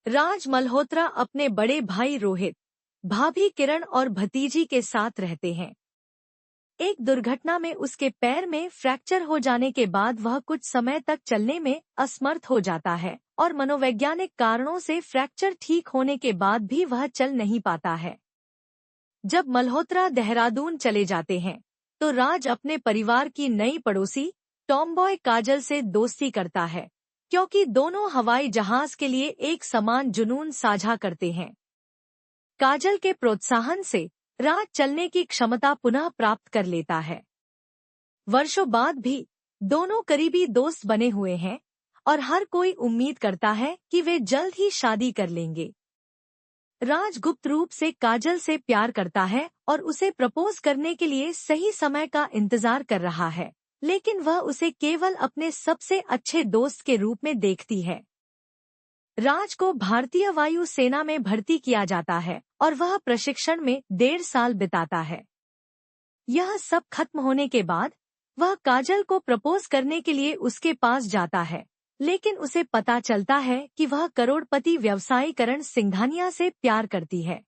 राज मल्होत्रा अपने बड़े भाई रोहित, भाभी किरण और भतीजी के साथ रहते हैं। एक दुर्घटना में उसके पैर में फ्रैक्चर हो जाने के बाद वह कुछ समय तक चलने में असमर्थ हो जाता है और मनोवैज्ञानिक कारणों से फ्रैक्चर ठीक होने के बाद भी वह चल नहीं पाता है। जब मल्होत्रा देहरादून चले जाते हैं तो राज अपने परिवार की नई पड़ोसी टॉमबॉय काजल से दोस्ती करता है, क्योंकि दोनों हवाई जहाज के लिए एक समान जुनून साझा करते हैं। काजल के प्रोत्साहन से राज चलने की क्षमता पुनः प्राप्त कर लेता है। वर्षों बाद भी दोनों करीबी दोस्त बने हुए हैं और हर कोई उम्मीद करता है कि वे जल्द ही शादी कर लेंगे। राज गुप्त रूप से काजल से प्यार करता है और उसे प्रपोज करने के लिए सही समय का इंतजार कर रहा है, लेकिन वह उसे केवल अपने सबसे अच्छे दोस्त के रूप में देखती है। राज को भारतीय वायु सेना में भर्ती किया जाता है और वह प्रशिक्षण में 1.5 साल बिताता है। यह सब खत्म होने के बाद वह काजल को प्रपोज करने के लिए उसके पास जाता है, लेकिन उसे पता चलता है कि वह करोड़पति व्यवसायी करण सिंघानिया से प्यार करती है।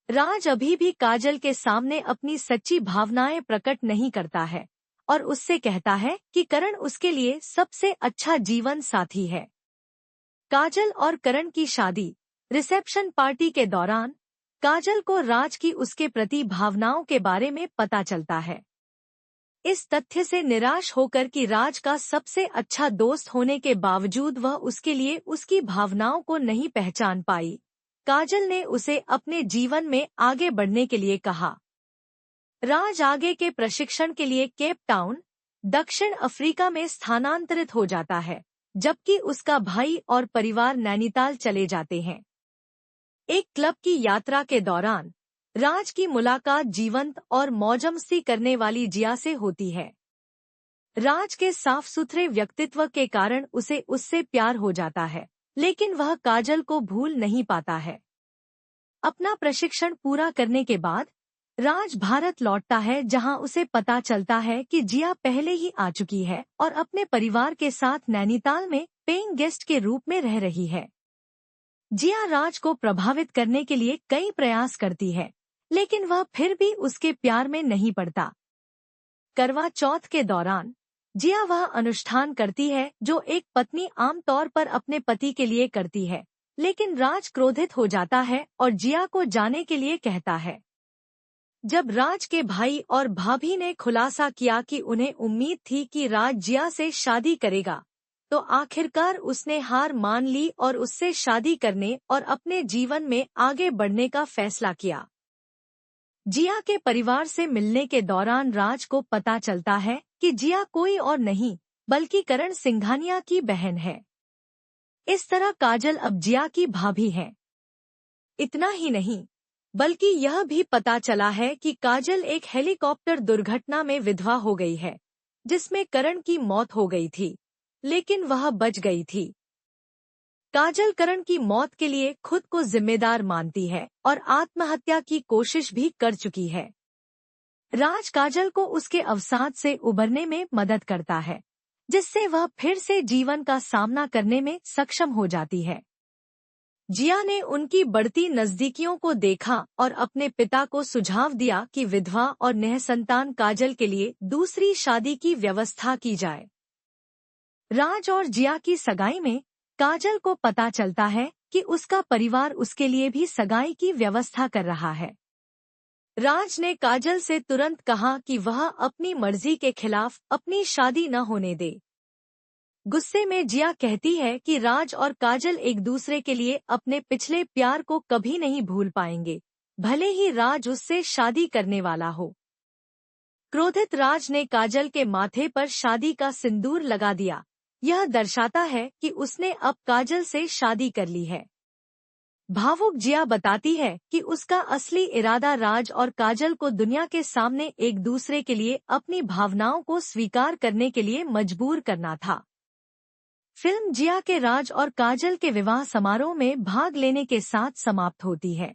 राज अभी भी काजल के सामने अपनी सच्ची भावनाएं प्रकट नहीं करता है और उससे कहता है कि करण उसके लिए सबसे अच्छा जीवन साथी है। काजल और करण की शादी रिसेप्शन पार्टी के दौरान काजल को राज की उसके प्रति भावनाओं के बारे में पता चलता है। इस तथ्य से निराश होकर कि राज का सबसे अच्छा दोस्त होने के बावजूद वह उसके लिए उसकी भावनाओं को नहीं पहचान पाई, काजल ने उसे अपने जीवन में आगे बढ़ने के लिए कहा। राज आगे के प्रशिक्षण के लिए केप टाउन, दक्षिण अफ्रीका में स्थानांतरित हो जाता है, जबकि उसका भाई और परिवार नैनीताल चले जाते हैं। एक क्लब की यात्रा के दौरान राज की मुलाकात जीवंत और मौजमस्ती करने वाली जिया से होती है। राज के साफ सुथरे व्यक्तित्व के कारण उसे उससे प्यार हो जाता है, लेकिन वह काजल को भूल नहीं पाता है। अपना प्रशिक्षण पूरा करने के बाद राज भारत लौटता है, जहां उसे पता चलता है कि जिया पहले ही आ चुकी है और अपने परिवार के साथ नैनीताल में पेइंग गेस्ट के रूप में रह रही है। जिया राज को प्रभावित करने के लिए कई प्रयास करती है, लेकिन वह फिर भी उसके प्यार में नहीं पड़ता। करवा चौथ के दौरान जिया वह अनुष्ठान करती है जो एक पत्नी आमतौर पर अपने पति के लिए करती है, लेकिन राज क्रोधित हो जाता है और जिया को जाने के लिए कहता है। जब राज के भाई और भाभी ने खुलासा किया कि उन्हें उम्मीद थी कि राज जिया से शादी करेगा, तो आखिरकार उसने हार मान ली और उससे शादी करने और अपने जीवन में आगे बढ़ने का फैसला किया। जिया के परिवार से मिलने के दौरान राज को पता चलता है कि जिया कोई और नहीं बल्कि करण सिंघानिया की बहन है। इस तरह काजल अब जिया की भाभी है। इतना ही नहीं, बल्कि यह भी पता चला है कि काजल एक हेलीकॉप्टर दुर्घटना में विधवा हो गई है, जिसमें करण की मौत हो गई थी, लेकिन वह बच गई थी। काजल करण की मौत के लिए खुद को जिम्मेदार मानती है और आत्महत्या की कोशिश भी कर चुकी है। राज काजल को उसके अवसाद से उबरने में मदद करता है, जिससे वह फिर से जीवन का सामना करने में सक्षम हो जाती है। जिया ने उनकी बढ़ती नजदीकियों को देखा और अपने पिता को सुझाव दिया कि विधवा और निःसंतान काजल के लिए दूसरी शादी की व्यवस्था की जाए। राज और जिया की सगाई में काजल को पता चलता है कि उसका परिवार उसके लिए भी सगाई की व्यवस्था कर रहा है। राज ने काजल से तुरंत कहा कि वह अपनी मर्जी के खिलाफ अपनी शादी न होने दे। गुस्से में जिया कहती है कि राज और काजल एक दूसरे के लिए अपने पिछले प्यार को कभी नहीं भूल पाएंगे, भले ही राज उससे शादी करने वाला हो। क्रोधित राज ने काजल के माथे पर शादी का सिंदूर लगा दिया। यह दर्शाता है कि उसने अब काजल से शादी कर ली है। भावुक जिया बताती है कि उसका असली इरादा राज और काजल को दुनिया के सामने एक दूसरे के लिए अपनी भावनाओं को स्वीकार करने के लिए मजबूर करना था। फिल्म जिया के राज और काजल के विवाह समारोह में भाग लेने के साथ समाप्त होती है।